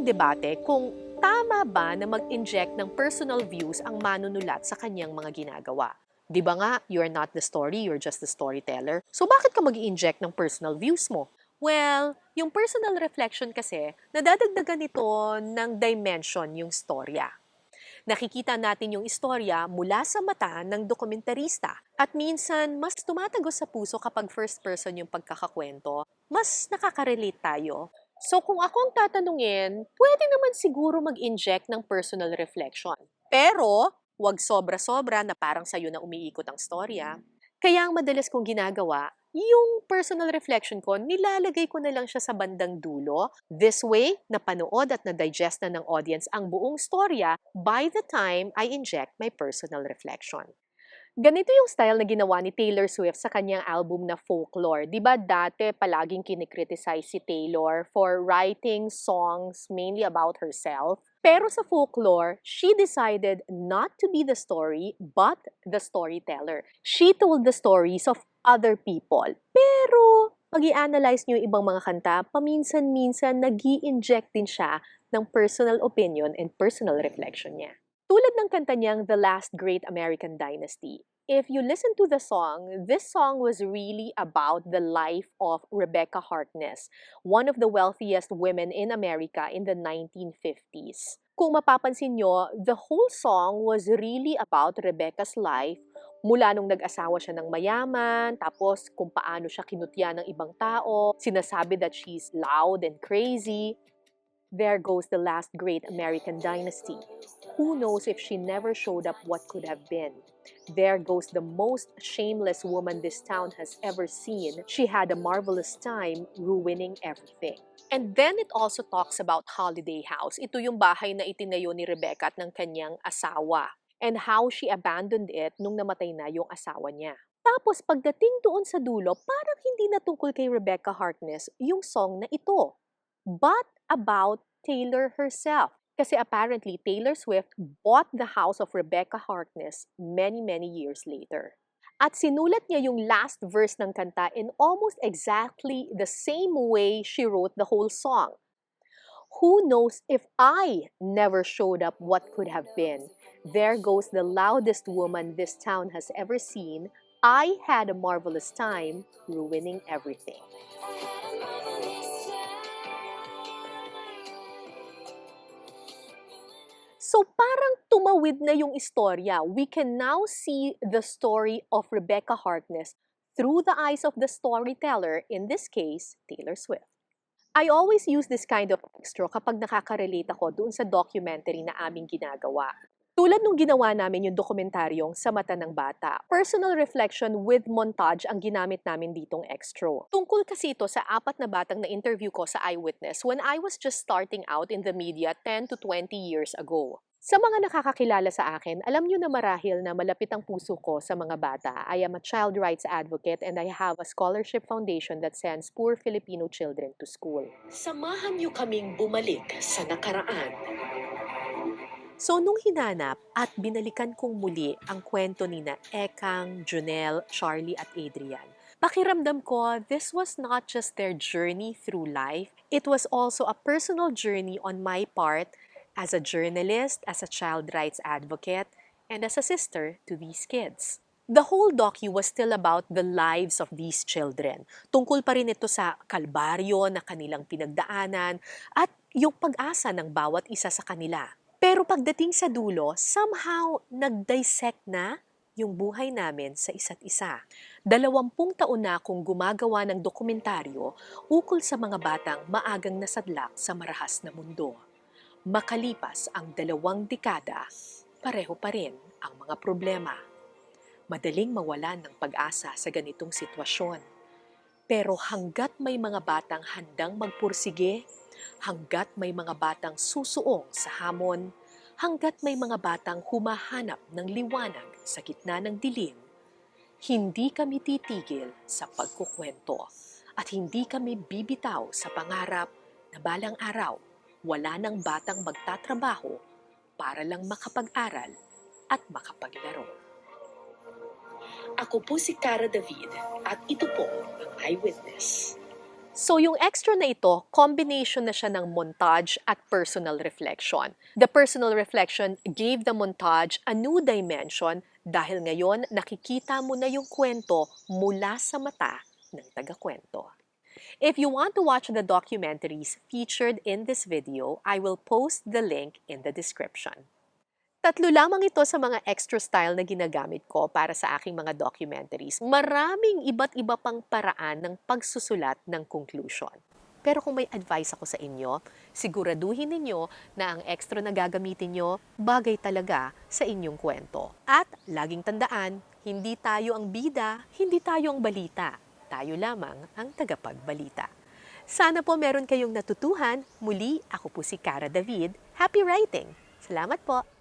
debate kung tama ba na mag-inject ng personal views ang manunulat sa kanyang mga ginagawa. Di ba nga, you're not the story, you're just the storyteller. So bakit ka mag-i-inject ng personal views mo? Well, yung personal reflection kasi, nadadagdagan nito ng dimension yung storya. Nakikita natin yung istorya mula sa mata ng dokumentarista. At minsan, mas tumatagos sa puso kapag first person yung pagkakakwento, mas nakaka-relate tayo. So kung ako ang tatanungin, pwede naman siguro mag-inject ng personal reflection. Pero, wag sobra-sobra na parang sa'yo na umiikot ang storya. Kaya ang madalas kong ginagawa, yung personal reflection ko, nilalagay ko na lang siya sa bandang dulo. This way, napanood at na-digest na ng audience ang buong storya by the time I inject my personal reflection. Ganito yung style na ginawa ni Taylor Swift sa kanyang album na Folklore. Di ba dati palaging kinikriticize si Taylor for writing songs mainly about herself? Pero sa Folklore, she decided not to be the story, but the storyteller. She told the stories of other people. Pero, pag i-analyze niyo yung ibang mga kanta, paminsan-minsan nag-i-inject din siya ng personal opinion and personal reflection niya. Tulad ng kanta niyang The Last Great American Dynasty. If you listen to the song, this song was really about the life of Rebecca Harkness, one of the wealthiest women in America in the 1950s. Kung mapapansin nyo, the whole song was really about Rebecca's life mula nung nag-asawa siya ng mayaman, tapos kung paano siya kinutya ng ibang tao, sinasabi that she's loud and crazy. There goes the last great American dynasty. Who knows if she never showed up what could have been? There goes the most shameless woman this town has ever seen. She had a marvelous time ruining everything. And then it also talks about Holiday House. Ito yung bahay na itinayo ni Rebecca at ng kanyang asawa. And how she abandoned it nung namatay na yung asawa niya. Tapos pagdating doon sa dulo, parang hindi na tungkol kay Rebecca Harkness yung song na ito, but about Taylor herself. Kasi apparently, Taylor Swift bought the house of Rebecca Harkness many years later. At sinulat niya yung last verse ng kanta in almost exactly the same way she wrote the whole song. Who knows if I never showed up what could have been? There goes the loudest woman this town has ever seen. I had a marvelous time ruining everything. So parang tumawid na yung istorya. We can now see the story of Rebecca Harkness through the eyes of the storyteller, in this case, Taylor Swift. I always use this kind of extro kapag nakaka-relate ako doon sa documentary na aming ginagawa. Tulad nung ginawa namin yung dokumentaryong Sa Mata ng Bata, personal reflection with montage ang ginamit namin ditong extro. Tungkol kasi ito sa 4 na batang na interview ko sa Eyewitness when I was just starting out in the media 10 to 20 years ago. Sa mga nakakakilala sa akin, alam nyo na marahil na malapit ang puso ko sa mga bata. I am a child rights advocate and I have a scholarship foundation that sends poor Filipino children to school. Samahan nyo kaming bumalik sa nakaraan. So, nung hinanap at binalikan kong muli ang kwento ni na Ekang, Junel, Charlie at Adrian, pakiramdam ko, this was not just their journey through life, it was also a personal journey on my part as a journalist, as a child rights advocate, and as a sister to these kids. The whole docu was still about the lives of these children. Tungkol pa rin ito sa kalbaryo na kanilang pinagdaanan at yung pag-asa ng bawat isa sa kanila. Pero pagdating sa dulo, somehow nag-dissect na yung buhay namin sa isa't isa. 20 taon na akong gumagawa ng dokumentaryo ukol sa mga batang maagang nasadlak sa marahas na mundo. Makalipas ang 2 dekada, pareho pa rin ang mga problema. Madaling mawalan ng pag-asa sa ganitong sitwasyon. Pero hanggat may mga batang handang magpursige, hanggat may mga batang susuong sa hamon, hanggat may mga batang humahanap ng liwanag sa gitna ng dilim, hindi kami titigil sa pagkukwento at hindi kami bibitaw sa pangarap na balang araw wala ng batang magtatrabaho para lang makapag-aral at makapaglaro. Ako po si Cara David at ito po ang Eyewitness. So yung extra na ito, combination na siya ng montage at personal reflection. The personal reflection gave the montage a new dimension dahil ngayon nakikita mo na yung kwento mula sa mata ng taga-kwento. If you want to watch the documentaries featured in this video, I will post the link in the description. Tatlo lamang ito sa mga extra style na ginagamit ko para sa aking mga documentaries. Maraming iba't iba pang paraan ng pagsusulat ng conclusion. Pero kung may advice ako sa inyo, siguraduhin ninyo na ang extra na gagamitin nyo bagay talaga sa inyong kwento. At laging tandaan, hindi tayo ang bida, hindi tayo ang balita. Tayo lamang ang tagapagbalita. Sana po meron kayong natutuhan. Muli, ako po si Cara David. Happy writing! Salamat po!